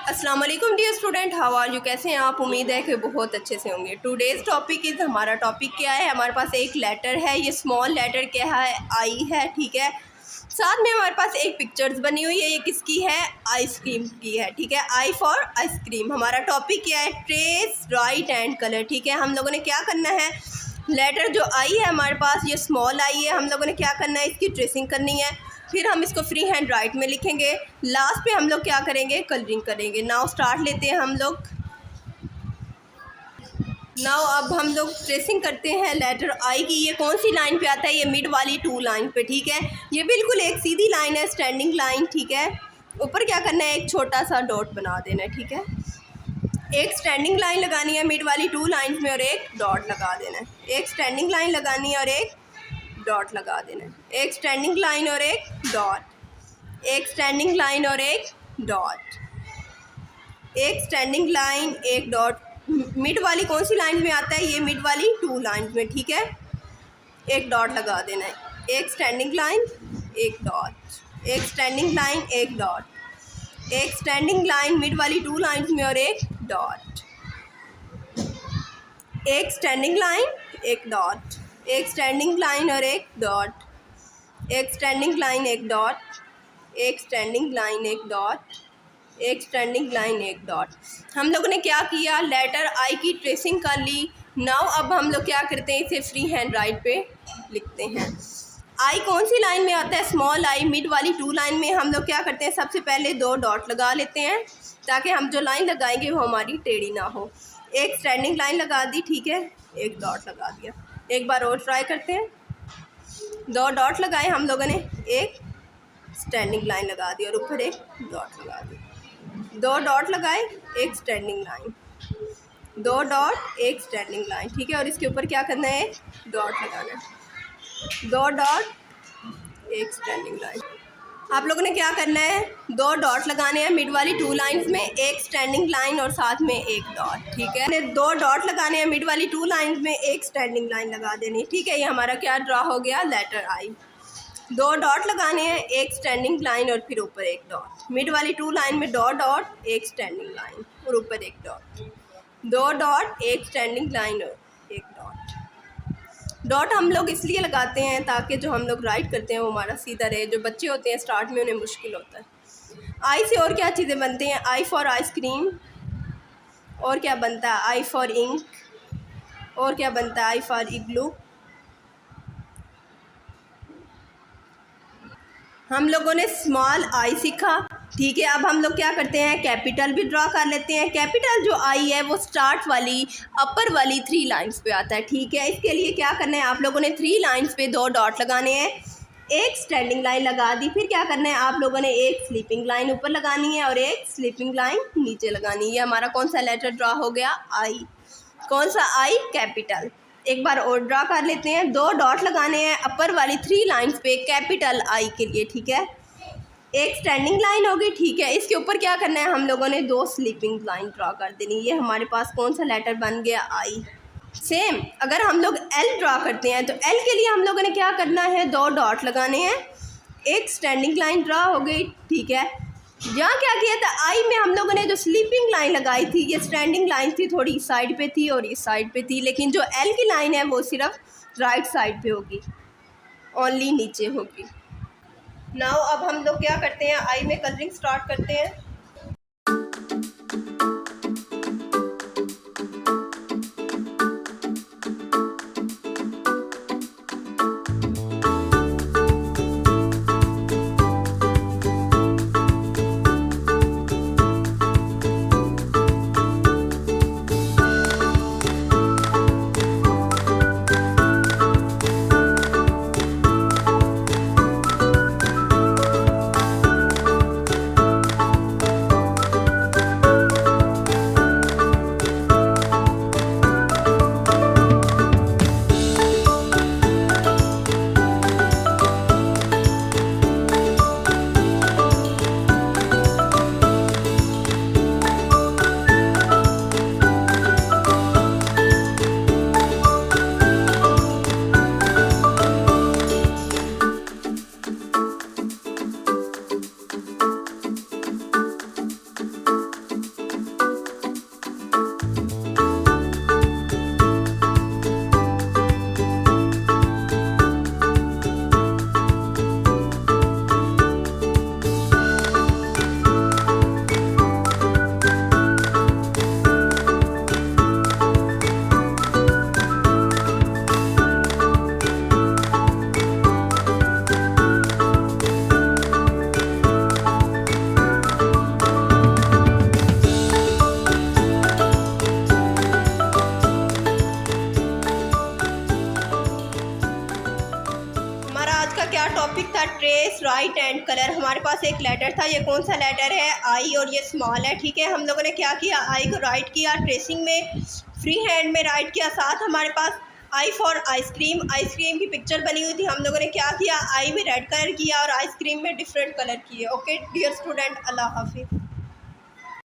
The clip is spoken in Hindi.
अस्सलाम वालेकुम dear student, how are you? कैसे हैं आप? उम्मीद है कि बहुत अच्छे से होंगे। टुडेज़ टॉपिक इज़, हमारा टॉपिक क्या है? हमारे पास एक लेटर है, ये स्मॉल लेटर क्या है? आई है, ठीक है। साथ में हमारे पास एक पिक्चर्स बनी हुई है, ये किसकी है? आइसक्रीम की है, ठीक है। I for ice cream. हमारा टॉपिक क्या है? ट्रेस, राइट एंड कलर, ठीक है। हम लोगों ने क्या करना है, लेटर जो आई है हमारे पास, ये स्मॉल आई है, हम लोगों ने क्या करना है, इसकी ट्रेसिंग करनी है। फिर हम इसको फ्री हैंड राइट में लिखेंगे। लास्ट पे हम लोग क्या करेंगे, कलरिंग करेंगे। नाउ स्टार्ट लेते हैं हम लोग। नाउ अब हम लोग ट्रेसिंग करते हैं लेटर आई की। ये कौन सी लाइन पे आता है? ये मिड वाली 2 लाइन पे, ठीक है। ये बिल्कुल एक सीधी लाइन है, स्टैंडिंग लाइन, ठीक है। ऊपर क्या करना है, एक छोटा सा डॉट बना देना है, ठीक है। एक स्टैंडिंग लाइन लगानी है मिड वाली 2 लाइन में और एक डॉट लगा देना है। एक स्टैंडिंग लाइन लगानी है और एक डॉट लगा देना है। एक स्टैंडिंग लाइन और एक डॉट, एक स्टैंडिंग लाइन और एक डॉट, एक स्टैंडिंग लाइन एक डॉट। मिड वाली कौन सी लाइन में आता है? ये मिड वाली 2 लाइन में, ठीक है। एक डॉट लगा देना है। एक स्टैंडिंग लाइन एक डॉट, एक स्टैंडिंग लाइन एक डॉट, एक स्टैंडिंग लाइन मिड वाली 2 लाइन में और एक डॉट, एक स्टैंडिंग लाइन एक डॉट, एक स्टैंडिंग लाइन और एक डॉट, एक स्टैंडिंग लाइन एक डॉट, एक स्टैंडिंग लाइन एक डॉट, एक स्टैंडिंग लाइन एक डॉट। हम लोगों ने क्या किया, लेटर आई की ट्रेसिंग कर ली। नाउ अब हम लोग क्या करते हैं, इसे फ्री हैंड राइट पे लिखते हैं। आई कौन सी लाइन में आता है? स्मॉल आई, मिड वाली 2 लाइन में। हम लोग क्या करते हैं, सबसे पहले 2 डॉट लगा लेते हैं ताकि हम जो लाइन लगाएंगे वो हमारी टेढ़ी ना हो। एक स्टैंडिंग लाइन लगा दी, ठीक है, एक डॉट लगा दिया। एक बार और ट्राई करते हैं। 2 डॉट लगाए हम लोगों ने, एक स्टैंडिंग लाइन लगा दी और ऊपर एक डॉट लगा दी। 2 डॉट लगाए, एक स्टैंडिंग लाइन, 2 डॉट एक स्टैंडिंग लाइन, ठीक है। और इसके ऊपर क्या करना है, डॉट लगाना है। 2 डॉट एक स्टैंडिंग लाइन। आप लोगों ने क्या करना है, 2 डॉट लगाने हैं मिड वाली 2 लाइन्स में, एक स्टैंडिंग लाइन और साथ में एक डॉट, ठीक है। 2 डॉट लगाने हैं मिड वाली 2 लाइन्स में, एक स्टैंडिंग लाइन लगा देनी, ठीक है। ये हमारा क्या ड्रा हो गया, लेटर आई। 2 डॉट लगाने हैं, एक स्टैंडिंग लाइन और फिर ऊपर एक डॉट। मिड वाली 2 लाइन में 2 डॉट एक स्टैंडिंग लाइन और ऊपर एक डॉट, 2 डॉट एक स्टैंडिंग लाइन और एक डॉट। डॉट हम लोग इसलिए लगाते हैं ताकि जो हम लोग राइट करते हैं वो हमारा सीधा रहे। जो बच्चे होते हैं स्टार्ट में उन्हें मुश्किल होता है। आई से और क्या चीज़ें बनती हैं, आई फॉर आइसक्रीम, और क्या बनता है, आई फॉर इंक, और क्या बनता है, आई फॉर इग्लू। हम लोगों ने स्मॉल आई सीखा, ठीक है। अब हम लोग क्या करते हैं, कैपिटल भी ड्रा कर लेते हैं। कैपिटल जो आई है वो स्टार्ट वाली अपर वाली 3 लाइंस पे आता है, ठीक है। इसके लिए क्या करना है, आप लोगों ने 3 लाइंस पे 2 डॉट लगाने हैं, एक स्टैंडिंग लाइन लगा दी। फिर क्या करना है, आप लोगों ने एक स्लीपिंग लाइन ऊपर लगानी है और एक स्लीपिंग लाइन नीचे लगानी है। ये हमारा कौन सा लेटर ड्रा हो गया, आई। कौन सा आई, कैपिटल। एक बार और ड्रा कर लेते हैं। 2 डॉट लगाने हैं अपर वाली 3 लाइंस पे कैपिटल आई के लिए, ठीक है। एक स्टैंडिंग लाइन होगी, ठीक है। इसके ऊपर क्या करना है, हम लोगों ने 2 स्लीपिंग लाइन ड्रा कर देनी। ये हमारे पास कौन सा लेटर बन गया, आई। सेम अगर हम लोग एल ड्रा करते हैं तो एल के लिए हम लोगों ने क्या करना है, 2 डॉट लगाने हैं, एक स्टैंडिंग लाइन ड्रा हो गई, ठीक है। यहाँ क्या किया था, आई में हम लोगों ने जो स्लीपिंग लाइन लगाई थी, ये स्टैंडिंग लाइन थी, थोड़ी इस साइड पे थी और इस साइड पे थी। लेकिन जो एल की लाइन है वो सिर्फ राइट साइड पे होगी, ओनली नीचे होगी। नाउ अब हम लोग क्या करते हैं, आई में कलरिंग स्टार्ट करते हैं। Different colour. हमारे पास एक लेटर था, ये कौन सा लेटर है? आई, और ये स्मॉल है, ठीक है। हम लोगों ने क्या किया, आई को राइट किया, ट्रेसिंग में फ्री हैंड में राइट किया। साथ हमारे पास आई फॉर आइसक्रीम, आइसक्रीम की पिक्चर बनी हुई थी। हम लोगों ने क्या किया, आई में रेड कलर किया और आइसक्रीम में डिफरेंट कलर किए। ओके डियर स्टूडेंट, अल्लाह हाफिज़।